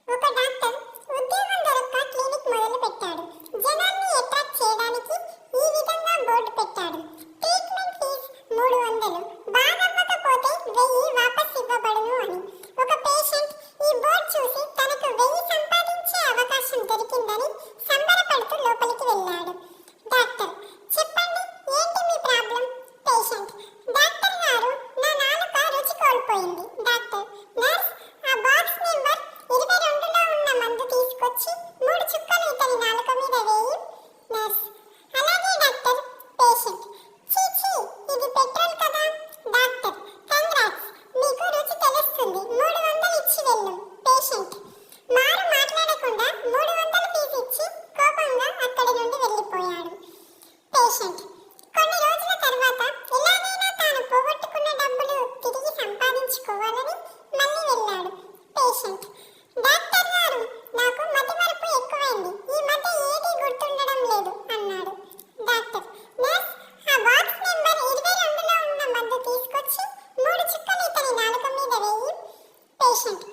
ఒక డాక్టర్ ఉద్యోగం దొరక్క క్లినిక్ మొదలు పెట్టాడు. జనాన్ని అట్రాక్ట్ చేయడానికి ఈ విధంగా బోర్డు పెట్టాడు. ట్రీట్మెంట్ ఫీజ్ 300, బాగవ్వకపోతే 1000 వాపస్ ఇవ్వబడును అని. ఒక పేషెంట్ ఈ బోర్డు చూసి తనకు 1000 సంపాదించే అవకాశం దొరికిందని సంబరపడుతూ లోపలికి వెళ్ళాడు. డాక్టర్, చెప్పండి, ఏంటి మీ ప్రాబ్లం? పేషెంట్, డాక్టర్ గారు, నా నాలుక రుచి కోల్పోయింది. డాక్టర్, నర్స్, ఆ బాక్స్ నెంబర్ 22లో ఉన్న మందు తీసుకొచ్చి 3 చుక్కలు ఇతని నాలుక మీద వేయి. నర్స్, అలాగే డాక్టర్. పేషెంట్, చీచీ, ఇది పెట్రోల్ కదా. డాక్టర్, కంగ్రాట్స్, మీకు రుచి తెలుస్తుంది, 300 ఇచ్చి వెళ్ళు. పేషెంట్ మారు మాట్లాడకుండా 300 ఫీజు ఇచ్చి కోపంగా అక్కడి నుండి వెళ్ళిపోయాడు. పేషెంట్ కొన్ని రోజుల తర్వాత ఎలాగైనా తాను పోగొట్టుకున్న డబ్బులు తిరిగి సంపాదించుకోవాలని మళ్ళీ వెళ్ళాడు. పేషెంట్, డాక్టర్ గారు, నాకు మతిమరుపు ఎక్కువైంది, ఈ మధ్య ఏదీ గుర్తుండడం లేదు అన్నాడు. డాక్టర్, నర్స్, ఆ బాక్స్ నెంబర్ 22లో ఉన్న మందు తీసుకొచ్చి 3 చుక్కలు ఇతని నాలుక మీద వేయి. పేషెంట్